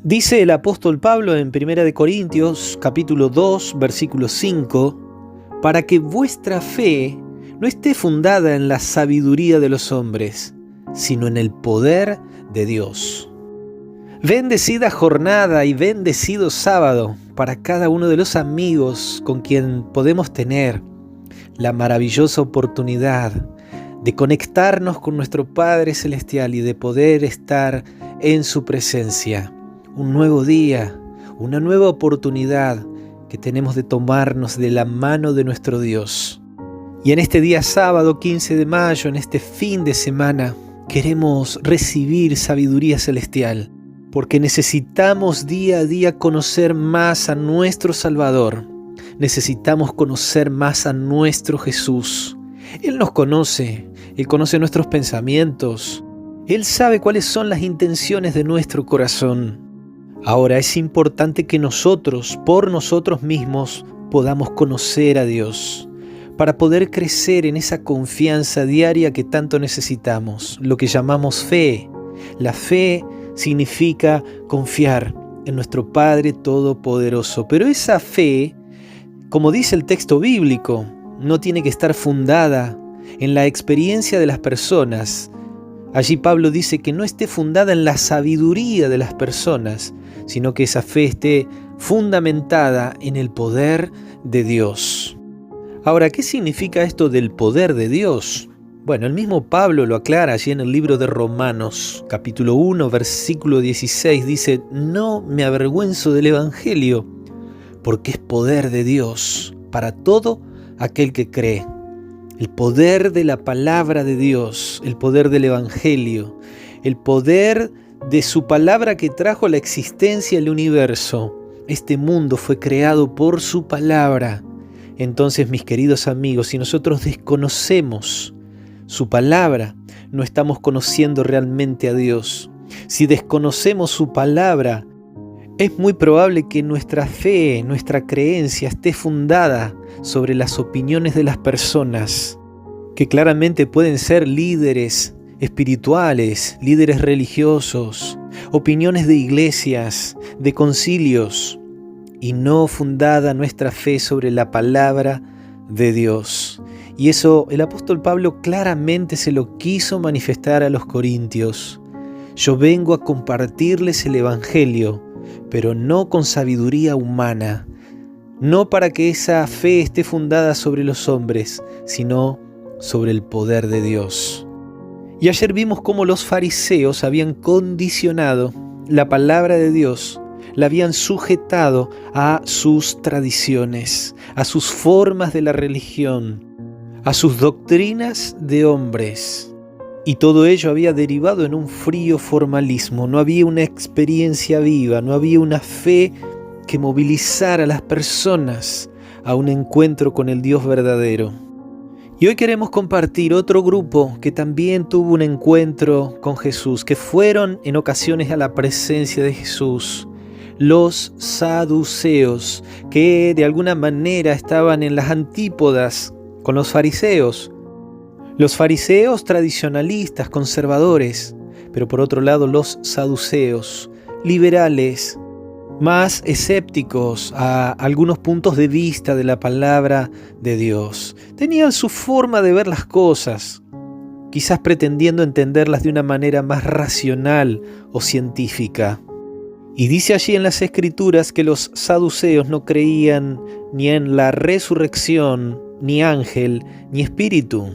Dice el apóstol Pablo en 1 Corintios capítulo 2, versículo 5, para que vuestra fe no esté fundada en la sabiduría de los hombres, sino en el poder de Dios. Bendecida jornada y bendecido sábado para cada uno de los amigos con quien podemos tener la maravillosa oportunidad de conectarnos con nuestro Padre Celestial y de poder estar en su presencia. Un nuevo día, una nueva oportunidad que tenemos de tomarnos de la mano de nuestro Dios. Y en este día sábado 15 de mayo, en este fin de semana, queremos recibir sabiduría celestial, porque necesitamos día a día conocer más a nuestro Salvador. Necesitamos conocer más a nuestro Jesús. Él nos conoce, Él conoce nuestros pensamientos, Él sabe cuáles son las intenciones de nuestro corazón. Ahora es importante que nosotros, por nosotros mismos, podamos conocer a Dios, para poder crecer en esa confianza diaria que tanto necesitamos, lo que llamamos fe. La fe significa confiar en nuestro Padre Todopoderoso, pero esa fe, como dice el texto bíblico, no tiene que estar fundada en la experiencia de las personas. Allí Pablo dice que no esté fundada en la sabiduría de las personas, sino que esa fe esté fundamentada en el poder de Dios. Ahora, ¿qué significa esto del poder de Dios? Bueno, el mismo Pablo lo aclara allí en el libro de Romanos, capítulo 1, versículo 16, dice: no me avergüenzo del Evangelio, porque es poder de Dios para todo aquel que cree. El poder de la palabra de Dios, el poder del Evangelio, el poder de su palabra que trajo a la existencia el universo. Este mundo fue creado por su palabra. Entonces, mis queridos amigos, si nosotros desconocemos su palabra, no estamos conociendo realmente a Dios. Si desconocemos su palabra, es muy probable que nuestra fe, nuestra creencia esté fundada sobre las opiniones de las personas, que claramente pueden ser líderes espirituales, líderes religiosos, opiniones de iglesias, de concilios, y no fundada nuestra fe sobre la palabra de Dios. Y eso el apóstol Pablo claramente se lo quiso manifestar a los corintios. Yo vengo a compartirles el Evangelio, pero no con sabiduría humana, no para que esa fe esté fundada sobre los hombres, sino sobre el poder de Dios. Y ayer vimos cómo los fariseos habían condicionado la palabra de Dios, la habían sujetado a sus tradiciones, a sus formas de la religión, a sus doctrinas de hombres. Y todo ello había derivado en un frío formalismo. No había una experiencia viva, no había una fe que movilizara a las personas a un encuentro con el Dios verdadero. Y hoy queremos compartir otro grupo que también tuvo un encuentro con Jesús, que fueron en ocasiones a la presencia de Jesús, los saduceos, que de alguna manera estaban en las antípodas con los fariseos. Los fariseos tradicionalistas, conservadores, pero por otro lado los saduceos, liberales, más escépticos a algunos puntos de vista de la palabra de Dios. Tenían su forma de ver las cosas, quizás pretendiendo entenderlas de una manera más racional o científica. Y dice allí en las Escrituras que los saduceos no creían ni en la resurrección, ni ángel, ni espíritu.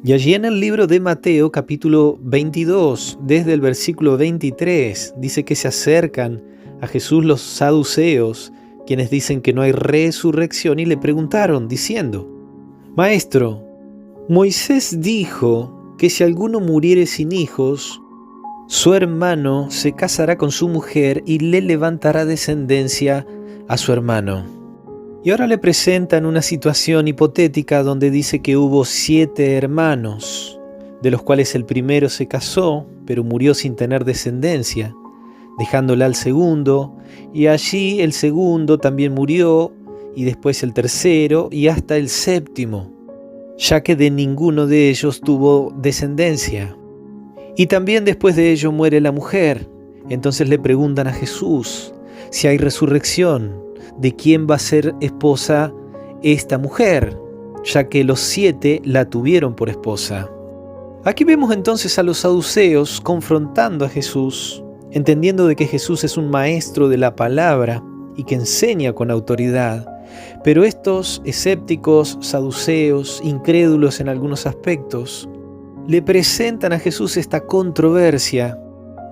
Y allí en el libro de Mateo, capítulo 22, desde el versículo 23, dice que se acercan a Jesús los saduceos, quienes dicen que no hay resurrección, y le preguntaron, diciendo: Maestro, Moisés dijo que si alguno muriere sin hijos, su hermano se casará con su mujer y le levantará descendencia a su hermano. Y ahora le presentan una situación hipotética donde dice que hubo 7 hermanos, de los cuales el primero se casó, pero murió sin tener descendencia, dejándola al segundo, y allí el segundo también murió, y después el tercero, y hasta el séptimo, ya que de ninguno de ellos tuvo descendencia. Y también después de ello muere la mujer, Entonces le preguntan a Jesús si hay resurrección, de quién va a ser esposa esta mujer, ya que los 7 la tuvieron por esposa. Aquí vemos entonces a los saduceos confrontando a Jesús, entendiendo de que Jesús es un maestro de la palabra y que enseña con autoridad. Pero estos escépticos, saduceos, incrédulos en algunos aspectos, le presentan a Jesús esta controversia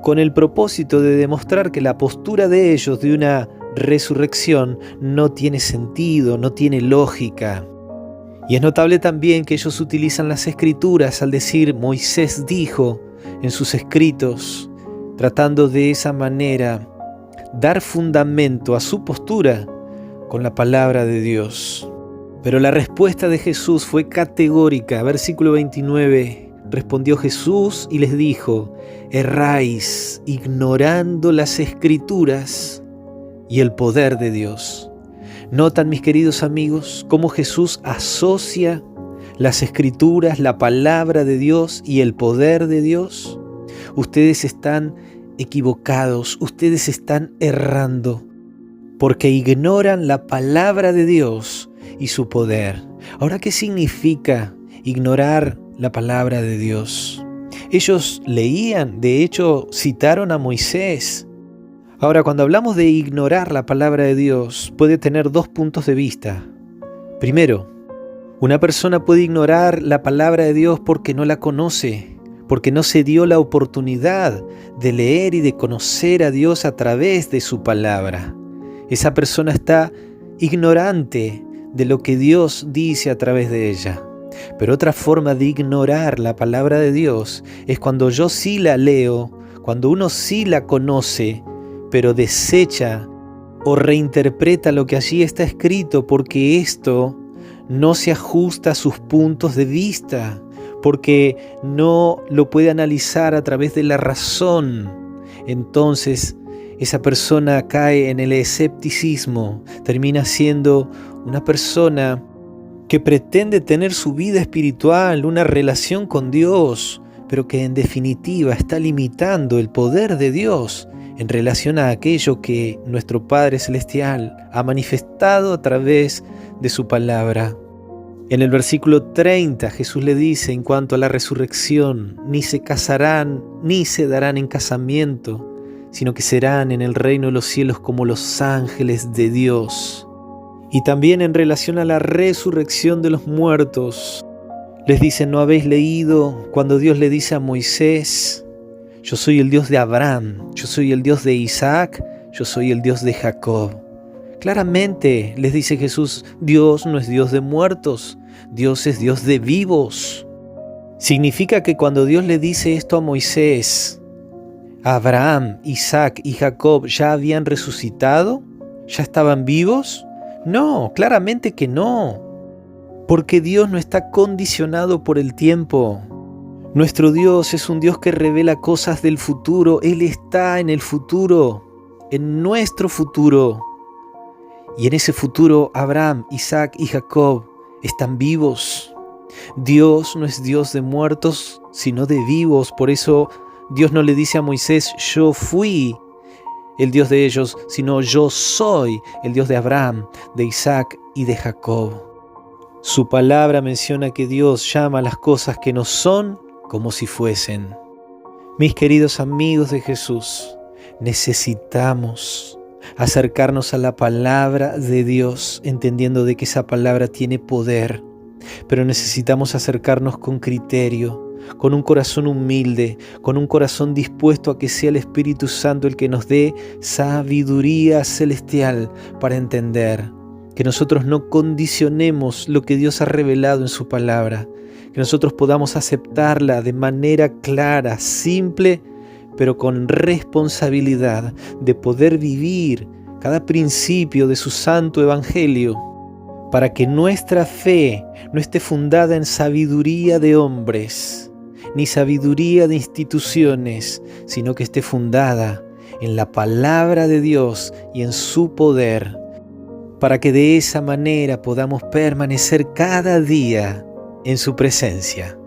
con el propósito de demostrar que la postura de ellos de una resurrección no tiene sentido, no tiene lógica. Y es notable también que ellos utilizan las escrituras al decir Moisés dijo en sus escritos, tratando de esa manera dar fundamento a su postura con la palabra de Dios. Pero la respuesta de Jesús fue categórica. Versículo 29. Respondió Jesús y les dijo, erráis ignorando las escrituras y el poder de Dios. ¿Notan, mis queridos amigos, cómo Jesús asocia las escrituras, la palabra de Dios y el poder de Dios? Ustedes están equivocados, ustedes están errando, porque ignoran la palabra de Dios y su poder. Ahora, ¿qué significa ignorar la palabra de Dios? Ellos leían, de hecho, citaron a Moisés. Ahora, cuando hablamos de ignorar la palabra de Dios, puede tener 2 puntos de vista. Primero, una persona puede ignorar la palabra de Dios porque no la conoce, porque no se dio la oportunidad de leer y de conocer a Dios a través de su palabra. Esa persona está ignorante de lo que Dios dice a través de ella. Pero otra forma de ignorar la palabra de Dios es cuando yo sí la leo, cuando uno sí la conoce, pero desecha o reinterpreta lo que allí está escrito porque esto no se ajusta a sus puntos de vista, porque no lo puede analizar a través de la razón. Entonces, esa persona cae en el escepticismo, termina siendo una persona que pretende tener su vida espiritual, una relación con Dios, pero que en definitiva está limitando el poder de Dios en relación a aquello que nuestro Padre Celestial ha manifestado a través de su palabra. En el versículo 30 Jesús le dice en cuanto a la resurrección, ni se casarán ni se darán en casamiento, sino que serán en el reino de los cielos como los ángeles de Dios. Y también en relación a la resurrección de los muertos, les dice, ¿no habéis leído cuando Dios le dice a Moisés, yo soy el Dios de Abraham, yo soy el Dios de Isaac, yo soy el Dios de Jacob? Claramente les dice Jesús, Dios no es Dios de muertos, Dios es Dios de vivos. Significa que cuando Dios le dice esto a Moisés, Abraham, Isaac y Jacob ya habían resucitado, ya estaban vivos. No, claramente que no, porque Dios no está condicionado por el tiempo. Nuestro Dios es un Dios que revela cosas del futuro. Él está en el futuro, en nuestro futuro. Y en ese futuro Abraham, Isaac y Jacob están vivos. Dios no es Dios de muertos, sino de vivos. Por eso Dios no le dice a Moisés, yo fui el Dios de ellos, sino yo soy el Dios de Abraham, de Isaac y de Jacob. Su palabra menciona que Dios llama a las cosas que no son como si fuesen. Mis queridos amigos de Jesús, necesitamos acercarnos a la palabra de Dios, entendiendo de que esa palabra tiene poder, pero necesitamos acercarnos con criterio, con un corazón humilde, con un corazón dispuesto a que sea el Espíritu Santo el que nos dé sabiduría celestial para entender, que nosotros no condicionemos lo que Dios ha revelado en su palabra, que nosotros podamos aceptarla de manera clara, simple, pero con responsabilidad de poder vivir cada principio de su santo evangelio, para que nuestra fe no esté fundada en sabiduría de hombres, ni sabiduría de instituciones, sino que esté fundada en la palabra de Dios y en su poder, para que de esa manera podamos permanecer cada día en su presencia.